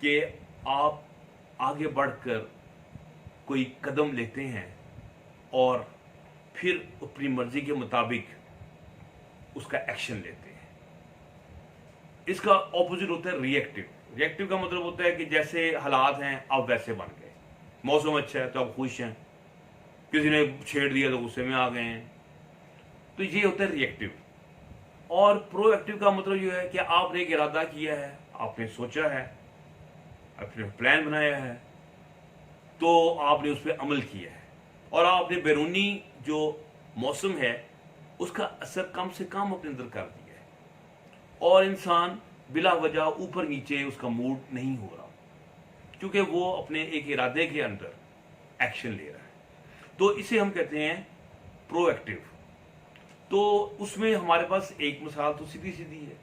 کہ آپ آگے بڑھ کر کوئی قدم لیتے ہیں اور پھر اپنی مرضی کے مطابق اس کا ایکشن لیتے ہیں. اس کا اپوزٹ ہوتا ہے ری ایکٹیو. ری ایکٹیو کا مطلب ہوتا ہے کہ جیسے حالات ہیں آپ ویسے بن گئے. موسم اچھا ہے تو آپ خوش ہیں, کسی نے چھیڑ دیا تو غصے میں آ گئے ہیں. تو یہ ہوتا ہے ری ایکٹیو. اور پرو ایکٹیو کا مطلب یہ ہے کہ آپ نے ایک ارادہ کیا ہے, آپ نے سوچا ہے, اپنے پلان بنایا ہے, تو آپ نے اس پہ عمل کیا ہے, اور آپ نے بیرونی جو موسم ہے اس کا اثر کم سے کم اپنے اندر کر دیا ہے, اور انسان بلا وجہ اوپر نیچے اس کا موڈ نہیں ہو رہا, کیونکہ وہ اپنے ایک ارادے کے اندر ایکشن لے رہا ہے. تو اسے ہم کہتے ہیں پرو ایکٹیو. تو اس میں ہمارے پاس ایک مثال تو سیدھی سیدھی ہے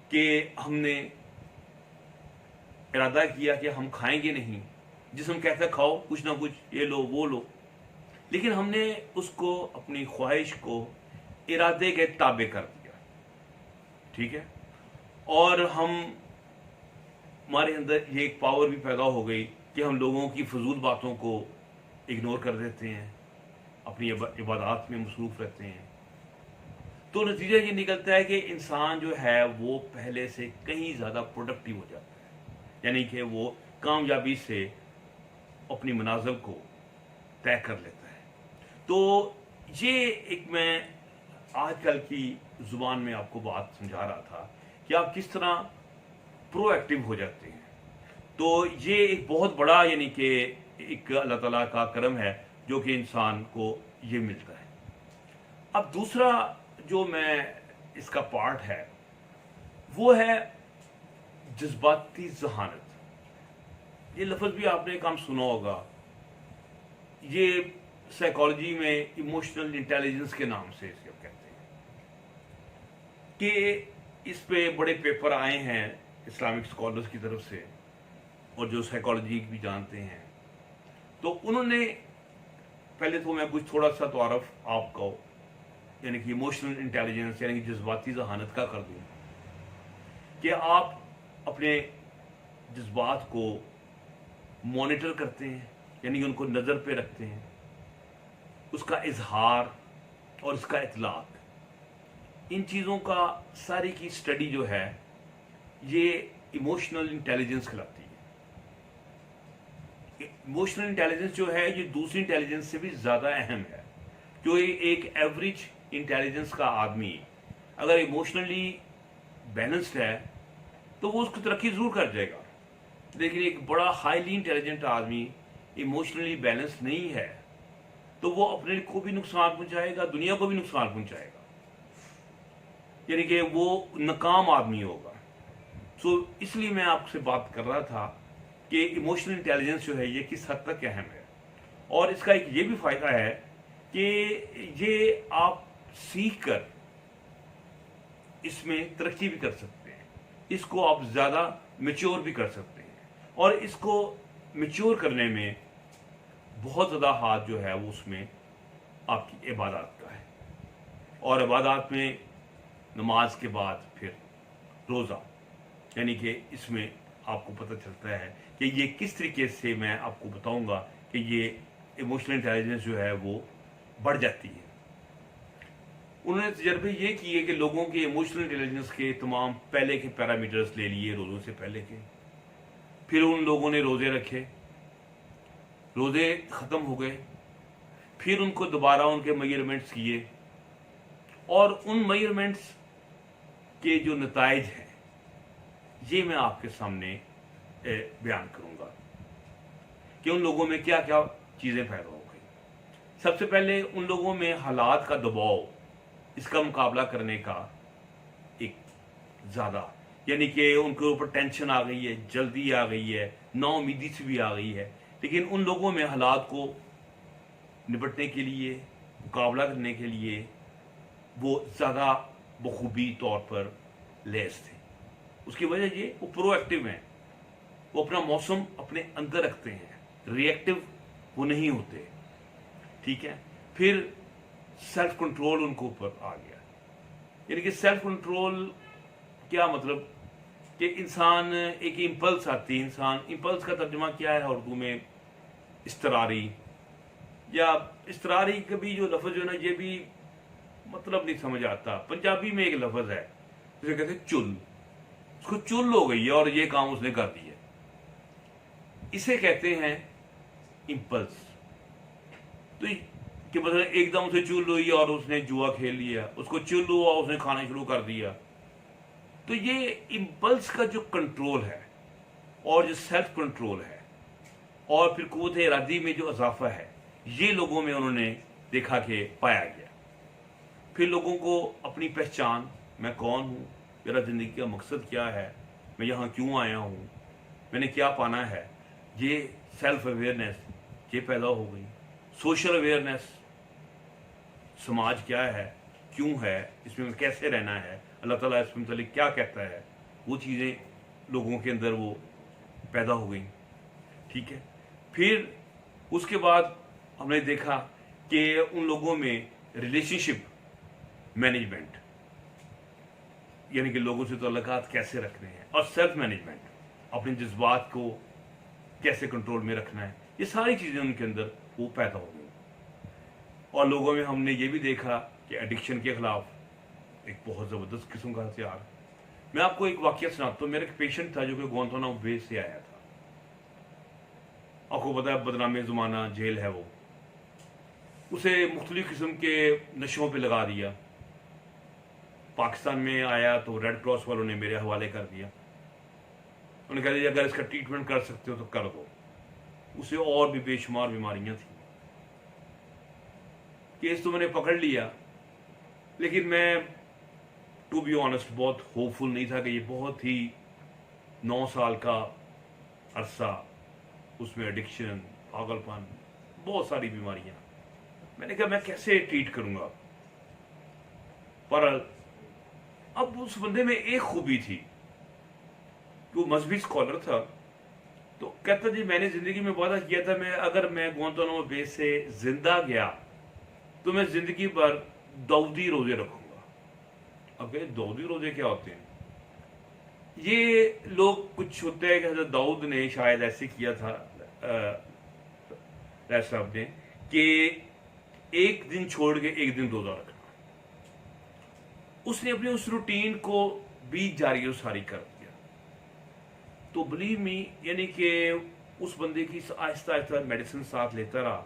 کہ ہم نے ارادہ کیا کہ ہم کھائیں گے نہیں, جسم کہتا ہے کھاؤ کچھ نہ کچھ, یہ لو وہ لو, لیکن ہم نے اس کو اپنی خواہش کو ارادے کے تابع کر دیا. ٹھیک ہے, اور ہمارے اندر یہ ایک پاور بھی پیدا ہو گئی کہ ہم لوگوں کی فضول باتوں کو اگنور کر دیتے ہیں, اپنی عبادات میں مصروف رہتے ہیں. تو نتیجہ یہ نکلتا ہے کہ انسان جو ہے وہ پہلے سے کہیں زیادہ پروڈکٹیو ہو جاتا ہے, یعنی کہ وہ کامیابی سے اپنی منازل کو طے کر لیتا ہے. تو یہ ایک میں آج کل کی زبان میں آپ کو بات سمجھا رہا تھا کہ آپ کس طرح پرو ایکٹیو ہو جاتے ہیں. تو یہ ایک بہت بڑا یعنی کہ ایک اللہ تعالیٰ کا کرم ہے جو کہ انسان کو یہ ملتا ہے. اب دوسرا جو میں اس کا پارٹ ہے وہ ہے جذباتی ذہانت. یہ لفظ بھی آپ نے کم سنا ہوگا, یہ سائیکالوجی میں ایموشنل انٹیلیجنس کے نام سے اسے کہتے ہیں, کہ اس پہ بڑے پیپر آئے ہیں اسلامک اسکالرس کی طرف سے, اور جو سائیکالوجی بھی جانتے ہیں. تو انہوں نے پہلے تو میں کچھ تھوڑا سا تعارف آپ کو یعنی کہ ایموشنل انٹیلیجنس یعنی کہ جذباتی ذہانت کا کر دوں, کہ آپ اپنے جذبات کو مانیٹر کرتے ہیں, یعنی کہ ان کو نظر پہ رکھتے ہیں, اس کا اظہار اور اس کا اطلاق, ان چیزوں کا ساری کی اسٹڈی جو ہے یہ ایموشنل انٹیلیجنس کہلاتی ہے. ایموشنل انٹیلیجنس جو ہے یہ دوسری انٹیلیجنس سے بھی زیادہ اہم ہے, کیونکہ ایک ایوریج انٹیلیجنس کا آدمی اگر ایموشنلی بیلنسڈ ہے تو وہ اس کو ترقی ضرور کر جائے گا, لیکن ایک بڑا ہائیلی انٹیلیجنٹ آدمی ایموشنلی بیلنس نہیں ہے تو وہ اپنے کو بھی نقصان پہنچائے گا, دنیا کو بھی نقصان پہنچائے گا, یعنی کہ وہ ناکام آدمی ہوگا. سو اس لیے میں آپ سے بات کر رہا تھا کہ ایموشنل انٹیلیجنس جو ہے یہ کس حد تک اہم ہے, اور اس کا ایک یہ بھی فائدہ ہے کہ یہ آپ سیکھ کر اس میں ترقی بھی کر سکتے ہیں, اس کو آپ زیادہ میچور بھی کر سکتے ہیں, اور اس کو میچور کرنے میں بہت زیادہ ہاتھ جو ہے وہ اس میں آپ کی عبادات کا ہے. اور عبادات میں نماز کے بعد پھر روزہ, یعنی کہ اس میں آپ کو پتہ چلتا ہے کہ یہ کس طریقے سے میں آپ کو بتاؤں گا کہ یہ ایموشنل انٹیلیجنس جو ہے وہ بڑھ جاتی ہے. انہوں نے تجربے یہ کیے کہ لوگوں کے ایموشنل انٹیلیجنس کے تمام پہلے کے پیرامیٹرز لے لیے روزوں سے پہلے کے, پھر ان لوگوں نے روزے رکھے, روزے ختم ہو گئے, پھر ان کو دوبارہ ان کے میئرمنٹس کیے, اور ان میئرمنٹس کے جو نتائج ہیں یہ میں آپ کے سامنے بیان کروں گا کہ ان لوگوں میں کیا کیا چیزیں پیدا ہو گئی. سب سے پہلے ان لوگوں میں حالات کا دباؤ, اس کا مقابلہ کرنے کا ایک زیادہ, یعنی کہ ان کے اوپر ٹینشن آ گئی ہے, جلدی آ گئی ہے, نا امیدی سے بھی آ گئی ہے, لیکن ان لوگوں میں حالات کو نپٹنے کے لیے, مقابلہ کرنے کے لیے وہ زیادہ بخوبی طور پر لیس تھے. اس کی وجہ یہ وہ پرو ایکٹیو ہیں, وہ اپنا موسم اپنے اندر رکھتے ہیں, ری ایکٹیو وہ نہیں ہوتے. ٹھیک ہے, پھر سیلف کنٹرول ان کو اوپر آ گیا. یعنی کہ سیلف کنٹرول کیا مطلب کہ انسان ایک امپلس آتی ہے. انسان امپلس کا ترجمہ کیا ہے اردو میں؟ استراری. یا استراری کبھی جو لفظ جو ہے نا یہ بھی مطلب نہیں سمجھ آتا. پنجابی میں ایک لفظ ہے جسے کہتے ہیں چل. اس کو چل ہو گئی ہے اور یہ کام اس نے کر دیا. اسے کہتے ہیں امپلس. تو کہ مطلب ایک دم سے چل ہوئی اور اس نے جوا کھیل لیا, اس کو چل ہوا اس نے کھانا شروع کر دیا. تو یہ امپلس کا جو کنٹرول ہے اور جو سیلف کنٹرول ہے اور پھر قوت ارادی میں جو اضافہ ہے, یہ لوگوں میں انہوں نے دیکھا کہ پایا گیا. پھر لوگوں کو اپنی پہچان, میں کون ہوں, میرا زندگی کا مقصد کیا ہے, میں یہاں کیوں آیا ہوں, میں نے کیا پانا ہے, یہ سیلف اویئرنیس یہ پیدا ہو گئی. سوشل اویئرنیس, سماج کیا ہے, کیوں ہے, اس میں کیسے رہنا ہے, اللہ تعالیٰ اس میں متعلق کیا کہتا ہے, وہ چیزیں لوگوں کے اندر وہ پیدا ہو گئیں. ٹھیک ہے. پھر اس کے بعد ہم نے دیکھا کہ ان لوگوں میں ریلیشن شپ مینجمنٹ, یعنی کہ لوگوں سے تعلقات کیسے رکھنے ہیں, اور سیلف مینجمنٹ, اپنے جذبات کو کیسے کنٹرول میں رکھنا ہے, یہ ساری چیزیں ان کے اندر وہ پیدا ہو گئی. اور لوگوں میں ہم نے یہ بھی دیکھا کہ ایڈکشن کے خلاف ایک بہت زبردست قسم کا ہتھیار. میں آپ کو ایک واقعہ سناتا ہوں. میرا ایک پیشنٹ تھا جو کہ گوانتانامو بے سے آیا تھا. آپ کو پتا ہے بدنام زمانہ جیل ہے وہ. اسے مختلف قسم کے نشوں پہ لگا دیا. پاکستان میں آیا تو ریڈ کراس والوں نے میرے حوالے کر دیا. انہوں نے کہا کہ اگر اس کا ٹریٹمنٹ کر سکتے ہو تو کر دو. اسے اور بھی بے شمار بیماریاں تھیں. کیس تو میں نے پکڑ لیا, لیکن میں ٹو بی آنیسٹ بہت ہوپ فل نہیں تھا کہ یہ بہت ہی 9 سال کا عرصہ, اس میں ایڈکشن, پاگل پن, بہت ساری بیماریاں. میں نے کہا میں کیسے ٹریٹ کروں گا. پر اب اس بندے میں ایک خوبی تھی کہ وہ مذہبی اسکالر تھا. تو کہتا جی میں نے زندگی میں وعدہ کیا تھا میں اگر میں گوانتانامو بے سے زندہ گیا تو میں زندگی بھر داؤدی روزے رکھوں گا. اب کہ داؤدی روزے کیا ہوتے ہیں؟ یہ لوگ کچھ ہوتے ہیں کہ حضرت داؤد نے شاید ایسے کیا تھا صاحب نے کہ ایک دن چھوڑ کے ایک دن روزہ رکھنا. اس نے اپنی اس روٹین کو بھی جاری و ساری کر دیا. تو بلیو می, یعنی کہ اس بندے کی آہستہ آہستہ میڈیسن ساتھ لیتا رہا.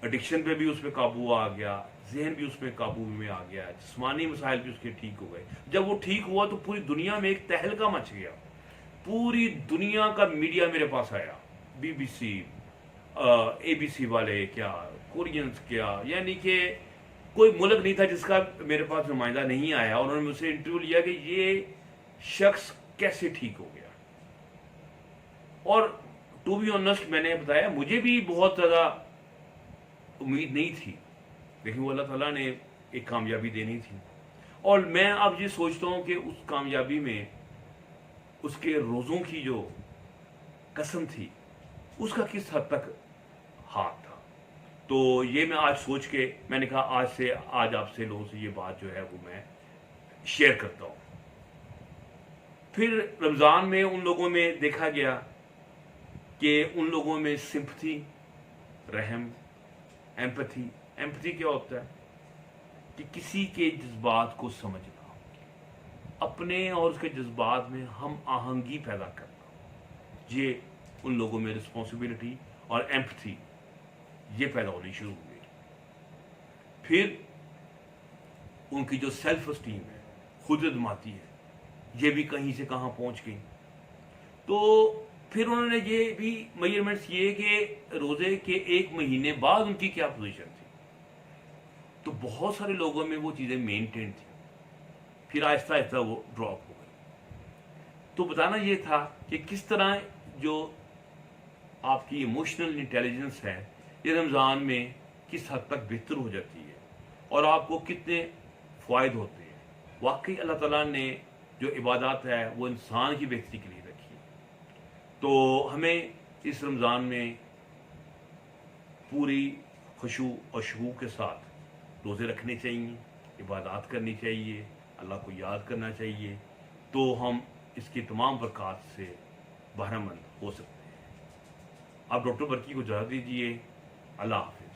ایڈکشن پہ بھی اس پہ قابو آ گیا, ذہن بھی اس میں قابو میں آ گیا, جسمانی مسائل بھی اس کے ٹھیک ہو گئے. جب وہ ٹھیک ہوا تو پوری دنیا میں ایک تہلکہ مچ گیا. پوری دنیا کا میڈیا میرے پاس آیا, B B C, A B C والے, کیا کورینز, کیا, یعنی کہ کوئی ملک نہیں تھا جس کا میرے پاس نمائندہ نہیں آیا. اور انہوں نے مجھ سے انٹرویو لیا کہ یہ شخص کیسے ٹھیک ہو گیا. اور ٹو بی آنیسٹ میں نے بتایا مجھے بھی بہت زیادہ امید نہیں تھی, لیکن وہ اللہ تعالیٰ نے ایک کامیابی دینی تھی. اور میں اب یہ سوچتا ہوں کہ اس کامیابی میں اس کے روزوں کی جو قسم تھی اس کا کس حد تک ہاتھ تھا. تو یہ میں آج سوچ کے میں نے کہا آج آپ سے لوگوں سے یہ بات جو ہے وہ میں شیئر کرتا ہوں. پھر رمضان میں ان لوگوں میں دیکھا گیا کہ ان لوگوں میں سمپتھی, رحم, ایمپتھی. ایمپتھی کیا ہوتا ہے؟ کہ کسی کے جذبات کو سمجھنا, اپنے اور اس کے جذبات میں ہم آہنگی پیدا کرنا. یہ ان لوگوں میں رسپانسبلٹی اور ایمپتھی یہ پیدا ہونی شروع ہوئی. پھر ان کی جو سیلف اسٹیم ہے, خود اعتمادی ہے, یہ بھی کہیں سے کہاں پہنچ گئی. تو پھر انہوں نے یہ بھی میجرمنٹس یہ کہ روزے کے 1 مہینے بعد ان کی کیا پوزیشن تھی. تو بہت سارے لوگوں میں وہ چیزیں مینٹین تھیں, پھر آہستہ آہستہ وہ ڈراپ ہو گئی. تو بتانا یہ تھا کہ کس طرح جو آپ کی ایموشنل انٹیلیجنس ہے یہ رمضان میں کس حد تک بہتر ہو جاتی ہے اور آپ کو کتنے فوائد ہوتے ہیں. واقعی اللہ تعالیٰ نے جو عبادات ہے وہ انسان کی بہتری کے لیے رکھی. تو ہمیں اس رمضان میں پوری خشوع اور شعور کے ساتھ روزے رکھنے چاہیے, عبادات کرنی چاہیے, اللہ کو یاد کرنا چاہیے. تو ہم اس کی تمام برکات سے بہرہ مند ہو سکتے ہیں۔ آپ ڈاکٹر برکی کو اجازت دیجیے، اللہ حافظ۔